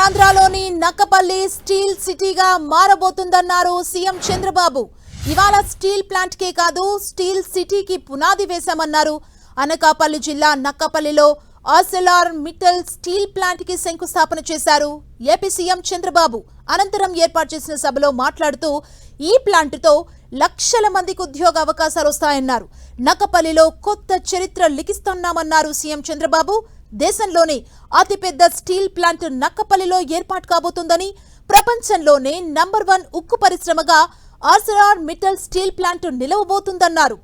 ఉత్తరాంధ్రలోని Nakkapalli steel సిటీగా మారబోతుందన్నారు CM Chandrababu. ఇవాళ steel plant కే కాదు స్టీల్ సిటీకి పునాది వేశామన్నారు. అనకాపల్లి జిల్లా నక్కపల్లిలో ఆర్సెలార్ మిట్టల్ స్టీల్ ప్లాంట్ కి శంకుస్థాపన చేశారు ఏపీ సీఎం చంద్రబాబు. అనంతరం ఏర్పాటు చేసిన సభలో మాట్లాడుతూ ఈ ప్లాంట్ తో లక్షల మందికి ఉద్యోగ అవకాశాలు వస్తాయన్నారు. నక్కపల్లిలో కొత్త చరిత్ర లిఖిస్తున్నామన్నారు సీఎం చంద్రబాబు. దేశంలోనే అతిపెద్ద స్టీల్ ప్లాంట్ నక్కపల్లిలో ఏర్పాటు కాబోతుందని, ప్రపంచంలోనే నంబర్ 1 ఉక్కు పరిశ్రమగా ఆర్సెలార్ మిట్టల్ స్టీల్ ప్లాంట్ నిలవబోతుందన్నారు.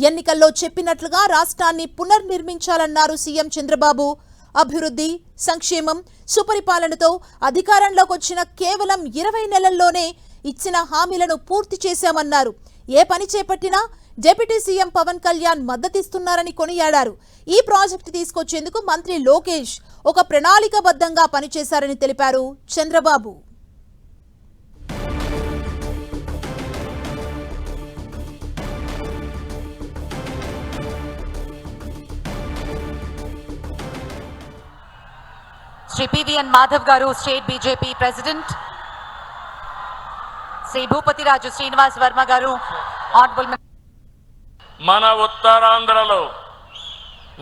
ఎన్నికల్లో చెప్పినట్లుగా రాష్ట్రాన్ని పునర్నిర్మించాలన్నారు సీఎం చంద్రబాబు. అభివృద్ధి, సంక్షేమం, సుపరిపాలనతో అధికారంలోకి వచ్చిన కేవలం 20 నెలల్లోనే ఇచ్చిన హామీలను పూర్తి చేశామన్నారు. ఏ పని చేపట్టినా డిప్యూటీ సీఎం పవన్ కళ్యాణ్ మద్దతిస్తున్నారని కొనియాడారు. ఈ ప్రాజెక్టు తీసుకొచ్చేందుకు మంత్రి లోకేష్ ఒక ప్రణాళికాబద్ధంగా పనిచేశారని తెలిపారు చంద్రబాబు. శ్రీ పివిఎన్ మాధవ్ గారు, state BJP president, Shri Bhupathiraju Srinivas Varma గారు, ఆనరబుల్ మన ఉత్తరాంధ్రలో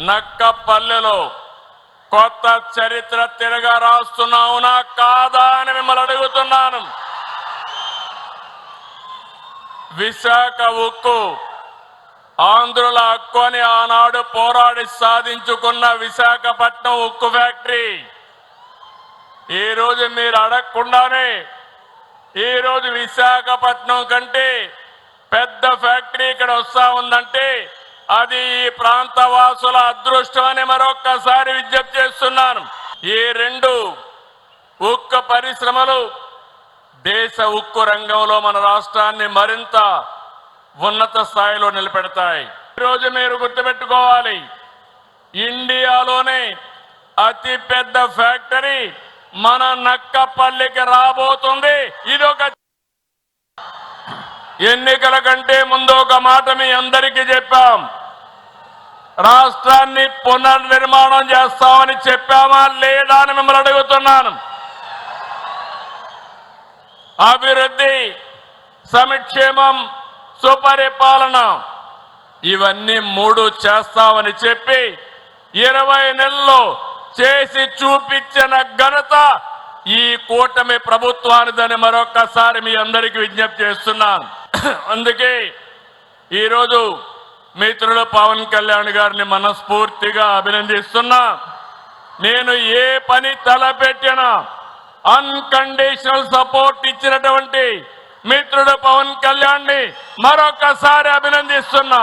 నక్కపల్లెలో కొత్త చరిత్ర తిరగా రాస్తున్నావునా కాదా అని మిమ్మల్ని అడుగుతున్నాను. విశాఖ ఉక్కు ఆంధ్రుల హక్కు అని ఆనాడు పోరాడి సాధించుకున్న విశాఖపట్నం ఉక్కు ఫ్యాక్టరీ ఈ రోజు మీరు అడగకుండానే ఈరోజు విశాఖపట్నం కంటే పెద్ద ఫ్యాక్టరీ ఇక్కడ వస్తా ఉందంటే అది ఈ ప్రాంత వాసుల అదృష్టం అని మరొక్కసారి విజ్ఞప్తి చేస్తున్నాను. ఈ 2 ఉక్కు పరిశ్రమలు దేశ ఉక్కు రంగంలో మన రాష్ట్రాన్ని మరింత ఉన్నత స్థాయిలో నిలబెడతాయి. ఈరోజు మీరు గుర్తుపెట్టుకోవాలి, ఇండియాలోనే అతి పెద్ద ఫ్యాక్టరీ మన నక్కపల్లికి రాబోతుంది. ఇదొక ఎన్నికల కంటే ముందు ఒక మాట మీ అందరికీ చెప్పాం. రాష్ట్రాన్ని పునర్నిర్మాణం చేస్తామని చెప్పామా లేదా అని మిమ్మల్ని అడుగుతున్నాను. అభివృద్ధి, సంక్షేమం, సుపరిపాలన ఇవన్నీ 3 చేస్తామని చెప్పి 20 నెలల్లో చేసి చూపించిన ఘనత ఈ కూటమి ప్రభుత్వానిదని మరొక్కసారి మీ అందరికీ విజ్ఞప్తి చేస్తున్నాను. అందుకే ఈరోజు మిత్రులు పవన్ కళ్యాణ్ గారిని మనస్ఫూర్తిగా అభినందిస్తున్నా. నేను ఏ పని తలపెట్టినా అన్కండిషనల్ సపోర్ట్ ఇచ్చినటువంటి మిత్రుడు పవన్ కళ్యాణ్ ని మరొకసారి అభినందిస్తున్నా.